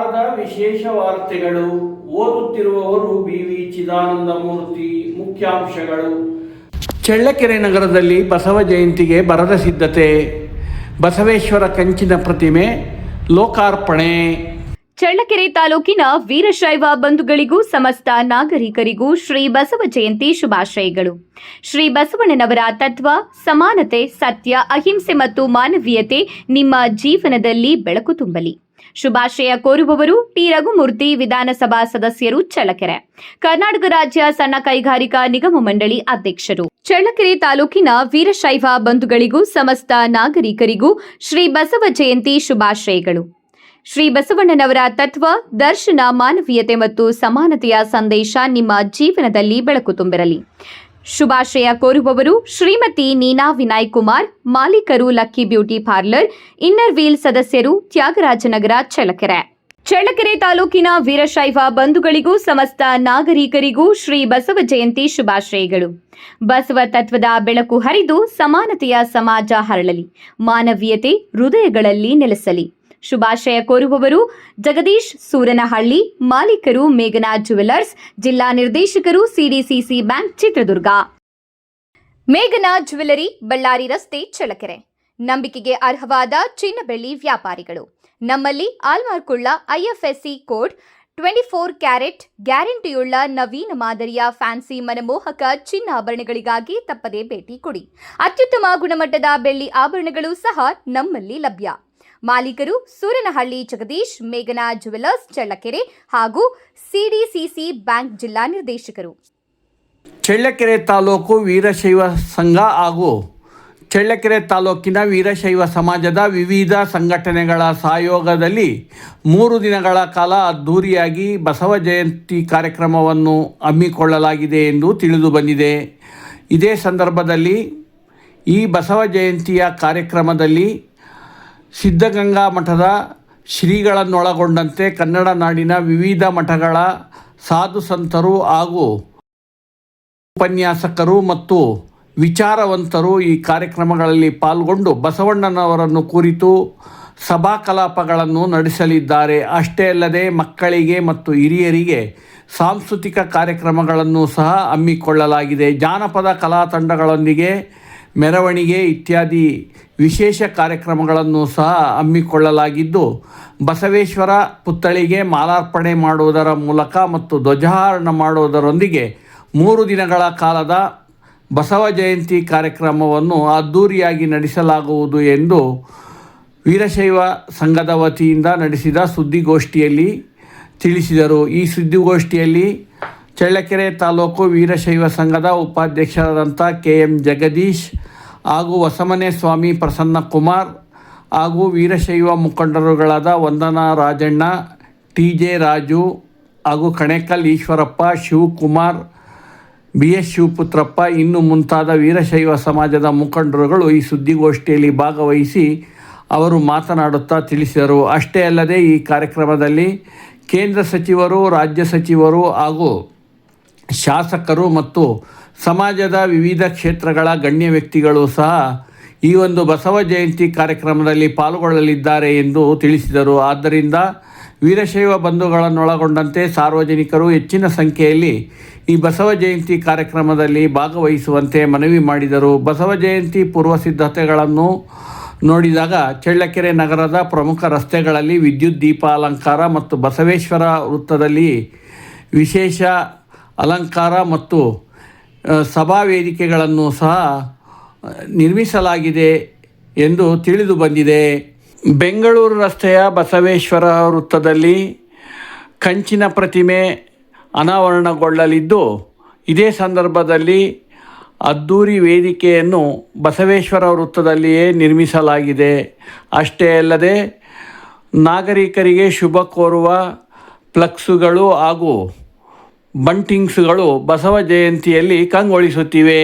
ವಾರದ ವಿಶೇಷ ವಾರ್ತೆಗಳು. ಓದುತ್ತಿರುವವರು BV ಚಿದಾನಂದ ಮೂರ್ತಿ. ಮುಖ್ಯಾಂಶಗಳು. ಚಳ್ಳಕೆರೆ ನಗರದಲ್ಲಿ ಬಸವ ಜಯಂತಿಗೆ ಭರದ ಸಿದ್ಧತೆ. ಬಸವೇಶ್ವರ ಕಂಚಿನ ಪ್ರತಿಮೆ ಲೋಕಾರ್ಪಣೆ. ಚಳ್ಳಕೆರೆ ತಾಲೂಕಿನ ವೀರಶೈವ ಬಂಧುಗಳಿಗೂ ಸಮಸ್ತ ನಾಗರಿಕರಿಗೂ ಶ್ರೀ ಬಸವ ಜಯಂತಿ ಶುಭಾಶಯಗಳು. ಶ್ರೀ ಬಸವಣ್ಣನವರ ತತ್ವ, ಸಮಾನತೆ, ಸತ್ಯ, ಅಹಿಂಸೆ ಮತ್ತು ಮಾನವೀಯತೆ ನಿಮ್ಮ ಜೀವನದಲ್ಲಿ ಬೆಳಕು ತುಂಬಲಿ. ಶುಭಾಶಯ ಕೋರುವವರು ಟಿ ರಘುಮೂರ್ತಿ, ವಿಧಾನಸಭಾ ಸದಸ್ಯರು, ಚಳ್ಳಕೆರೆ. ಕರ್ನಾಟಕ ರಾಜ್ಯ ಸಣ್ಣ ಕೈಗಾರಿಕಾ ನಿಗಮ ಮಂಡಳಿ ಅಧ್ಯಕ್ಷರು. ಚಳ್ಳಕೆರೆ ತಾಲೂಕಿನ ವೀರಶೈವ ಬಂಧುಗಳಿಗೂ ಸಮಸ್ತ ನಾಗರಿಕರಿಗೂ ಶ್ರೀ ಬಸವ ಜಯಂತಿ ಶುಭಾಶಯಗಳು. ಶ್ರೀ ಬಸವಣ್ಣನವರ ತತ್ವ, ದರ್ಶನ, ಮಾನವೀಯತೆ ಮತ್ತು ಸಮಾನತೆಯ ಸಂದೇಶ ನಿಮ್ಮ ಜೀವನದಲ್ಲಿ ಬೆಳಕು ತುಂಬಿರಲಿ. ಶುಭಾಶಯ ಕೋರುವವರು ಶ್ರೀಮತಿ ನೀನಾ ವಿನಯ್ ಕುಮಾರ್, ಮಾಲೀಕರು, lucky beauty parlour, inner wheel ಸದಸ್ಯರು, ತ್ಯಾಗರಾಜನಗರ, ಚಳ್ಳಕೆರೆ. ಚಳ್ಳಕೆರೆ ತಾಲೂಕಿನ ವೀರಶೈವ ಬಂಧುಗಳಿಗೂ ಸಮಸ್ತ ನಾಗರಿಕರಿಗೂ ಶ್ರೀ ಬಸವ ಜಯಂತಿ ಶುಭಾಶಯಗಳು. ಬಸವ ತತ್ವದ ಬೆಳಕು ಹರಿದು ಸಮಾನತೆಯ ಸಮಾಜ ಹರಳಲಿ, ಮಾನವೀಯತೆ ಹೃದಯಗಳಲ್ಲಿ ನೆಲೆಸಲಿ. ಶುಭಾಶಯ ಕೋರುವವರು ಜಗದೀಶ್ ಸೂರನಹಳ್ಳಿ, ಮಾಲೀಕರು, ಮೇಘನಾ ಜುವೆಲ್ಲರ್ಸ್, ಜಿಲ್ಲಾ ನಿರ್ದೇಶಕರು, ಸಿಡಿಸಿಸಿ ಬ್ಯಾಂಕ್, ಚಿತ್ರದುರ್ಗ. ಮೇಘನಾ ಜ್ಯುವೆಲರಿ, ಬಳ್ಳಾರಿ ರಸ್ತೆ, ಚಳ್ಳಕೆರೆ. ನಂಬಿಕೆಗೆ ಅರ್ಹವಾದ ಚಿನ್ನ ಬೆಳ್ಳಿ ವ್ಯಾಪಾರಿಗಳು. ನಮ್ಮಲ್ಲಿ ಆಲ್ಮಾರ್ಕುಳ್ಳ IFSC ಕೋಡ್ 24 ಕ್ಯಾರೆಟ್ ಗ್ಯಾರಂಟಿಯುಳ್ಳ ನವೀನ ಮಾದರಿಯ ಫ್ಯಾನ್ಸಿ ಮನಮೋಹಕ ಚಿನ್ನಾಭರಣಗಳಿಗಾಗಿ ತಪ್ಪದೇ ಭೇಟಿ ಕೊಡಿ. ಅತ್ಯುತ್ತಮ ಗುಣಮಟ್ಟದ ಬೆಳ್ಳಿ ಆಭರಣಗಳು ಸಹ ನಮ್ಮಲ್ಲಿ ಲಭ್ಯ. ಮಾಲೀಕರು ಸೂರನಹಳ್ಳಿ ಜಗದೀಶ್, ಮೇಘನಾ ಜುವೆಲ್ಲರ್ಸ್, ಚಳ್ಳಕೆರೆ ಹಾಗೂ ಸಿಡಿಸಿಸಿ ಬ್ಯಾಂಕ್ ಜಿಲ್ಲಾ ನಿರ್ದೇಶಕರು. ಚಳ್ಳಕೆರೆ ತಾಲೂಕು ವೀರಶೈವ ಸಂಘ ಹಾಗೂ ಚಳ್ಳಕೆರೆ ತಾಲೂಕಿನ ವೀರಶೈವ ಸಮಾಜದ ವಿವಿಧ ಸಂಘಟನೆಗಳ ಸಹಯೋಗದಲ್ಲಿ 3 ದಿನಗಳ ಕಾಲ ಅದ್ಧೂರಿಯಾಗಿ ಬಸವ ಜಯಂತಿ ಕಾರ್ಯಕ್ರಮವನ್ನು ಹಮ್ಮಿಕೊಳ್ಳಲಾಗಿದೆ ಎಂದು ತಿಳಿದು ಬಂದಿದೆ. ಇದೇ ಸಂದರ್ಭದಲ್ಲಿ ಈ ಬಸವ ಜಯಂತಿಯ ಕಾರ್ಯಕ್ರಮದಲ್ಲಿ ಸಿದ್ಧಗಂಗಾ ಮಠದ ಶ್ರೀಗಳನ್ನೊಳಗೊಂಡಂತೆ ಕನ್ನಡ ನಾಡಿನ ವಿವಿಧ ಮಠಗಳ ಸಾಧು ಸಂತರು ಹಾಗೂ ಉಪನ್ಯಾಸಕರು ಮತ್ತು ವಿಚಾರವಂತರು ಈ ಕಾರ್ಯಕ್ರಮಗಳಲ್ಲಿ ಪಾಲ್ಗೊಂಡು ಬಸವಣ್ಣನವರನ್ನು ಕುರಿತು ಸಭಾ ಕಲಾಪಗಳನ್ನು ನಡೆಸಲಿದ್ದಾರೆ. ಅಷ್ಟೇ ಅಲ್ಲದೆ ಮಕ್ಕಳಿಗೆ ಮತ್ತು ಹಿರಿಯರಿಗೆ ಸಾಂಸ್ಕೃತಿಕ ಕಾರ್ಯಕ್ರಮಗಳನ್ನು ಸಹ ಹಮ್ಮಿಕೊಳ್ಳಲಾಗಿದೆ. ಜಾನಪದ ಕಲಾ ತಂಡಗಳೊಂದಿಗೆ ಮೆರವಣಿಗೆ ಇತ್ಯಾದಿ ವಿಶೇಷ ಕಾರ್ಯಕ್ರಮಗಳನ್ನು ಸಹ ಹಮ್ಮಿಕೊಳ್ಳಲಾಗಿದ್ದು, ಬಸವೇಶ್ವರ ಪುತ್ಥಳಿಗೆ ಮಾಲಾರ್ಪಣೆ ಮಾಡುವುದರ ಮೂಲಕ ಮತ್ತು ಧ್ವಜಾರೋಹಣ ಮಾಡುವುದರೊಂದಿಗೆ 3 ದಿನಗಳ ಕಾಲದ ಬಸವ ಜಯಂತಿ ಕಾರ್ಯಕ್ರಮವನ್ನು ಅದ್ಧೂರಿಯಾಗಿ ನಡೆಸಲಾಗುವುದು ಎಂದು ವೀರಶೈವ ಸಂಘದ ವತಿಯಿಂದ ನಡೆಸಿದ ಸುದ್ದಿಗೋಷ್ಠಿಯಲ್ಲಿ ತಿಳಿಸಿದರು. ಈ ಸುದ್ದಿಗೋಷ್ಠಿಯಲ್ಲಿ ಚಳ್ಳಕೆರೆ ತಾಲೂಕು ವೀರಶೈವ ಸಂಘದ ಉಪಾಧ್ಯಕ್ಷರಾದಂಥ KM ಜಗದೀಶ್ ಹಾಗೂ ಹೊಸಮನೆ ಸ್ವಾಮಿ ಪ್ರಸನ್ನಕುಮಾರ್ ಹಾಗೂ ವೀರಶೈವ ಮುಖಂಡರುಗಳಾದ ವಂದನಾ ರಾಜಣ್ಣ, TJ ರಾಜು ಹಾಗೂ ಕಣೇಕಲ್ ಈಶ್ವರಪ್ಪ, ಶಿವಕುಮಾರ್, BS ಶಿವಪುತ್ರಪ್ಪ ಇನ್ನು ಮುಂತಾದ ವೀರಶೈವ ಸಮಾಜದ ಮುಖಂಡರುಗಳು ಈ ಸುದ್ದಿಗೋಷ್ಠಿಯಲ್ಲಿ ಭಾಗವಹಿಸಿ ಅವರು ಮಾತನಾಡುತ್ತಾ ತಿಳಿಸಿದರು. ಅಷ್ಟೇ ಅಲ್ಲದೆ ಈ ಕಾರ್ಯಕ್ರಮದಲ್ಲಿ ಕೇಂದ್ರ ಸಚಿವರು, ರಾಜ್ಯ ಸಚಿವರು ಹಾಗೂ ಶಾಸಕರು ಮತ್ತು ಸಮಾಜದ ವಿವಿಧ ಕ್ಷೇತ್ರಗಳ ಗಣ್ಯ ವ್ಯಕ್ತಿಗಳು ಸಹ ಈ ಒಂದು ಬಸವ ಜಯಂತಿ ಕಾರ್ಯಕ್ರಮದಲ್ಲಿ ಪಾಲ್ಗೊಳ್ಳಲಿದ್ದಾರೆ ಎಂದು ತಿಳಿಸಿದರು. ಆದ್ದರಿಂದ ವೀರಶೈವ ಬಂಧುಗಳನ್ನೊಳಗೊಂಡಂತೆ ಸಾರ್ವಜನಿಕರು ಹೆಚ್ಚಿನ ಸಂಖ್ಯೆಯಲ್ಲಿ ಈ ಬಸವ ಜಯಂತಿ ಕಾರ್ಯಕ್ರಮದಲ್ಲಿ ಭಾಗವಹಿಸುವಂತೆ ಮನವಿ ಮಾಡಿದರು. ಬಸವ ಜಯಂತಿ ಪೂರ್ವ ಸಿದ್ಧತೆಗಳನ್ನು ನೋಡಿದಾಗ ಚಳ್ಳಕೆರೆ ನಗರದ ಪ್ರಮುಖ ರಸ್ತೆಗಳಲ್ಲಿ ವಿದ್ಯುತ್ ದೀಪ ಅಲಂಕಾರ ಮತ್ತು ಬಸವೇಶ್ವರ ವೃತ್ತದಲ್ಲಿ ವಿಶೇಷ ಅಲಂಕಾರ ಮತ್ತು ಸಭಾ ವೇದಿಕೆಗಳನ್ನು ಸಹ ನಿರ್ಮಿಸಲಾಗಿದೆ ಎಂದು ತಿಳಿದು ಬಂದಿದೆ. ಬೆಂಗಳೂರು ರಸ್ತೆಯ ಬಸವೇಶ್ವರ ವೃತ್ತದಲ್ಲಿ ಕಂಚಿನ ಪ್ರತಿಮೆ ಅನಾವರಣಗೊಳ್ಳಲಿದ್ದು, ಇದೇ ಸಂದರ್ಭದಲ್ಲಿ ಅದ್ಧೂರಿ ವೇದಿಕೆಯನ್ನು ಬಸವೇಶ್ವರ ವೃತ್ತದಲ್ಲಿಯೇ ನಿರ್ಮಿಸಲಾಗಿದೆ. ಅಷ್ಟೇ ಅಲ್ಲದೆ ನಾಗರಿಕರಿಗೆ ಶುಭ ಕೋರುವ ಫ್ಲೆಕ್ಸುಗಳು ಹಾಗೂ ಬಂಟಿಂಗ್ಸ್ಗಳು ಬಸವ ಜಯಂತಿಯಲ್ಲಿ ಕಂಗೊಳಿಸುತ್ತಿವೆ.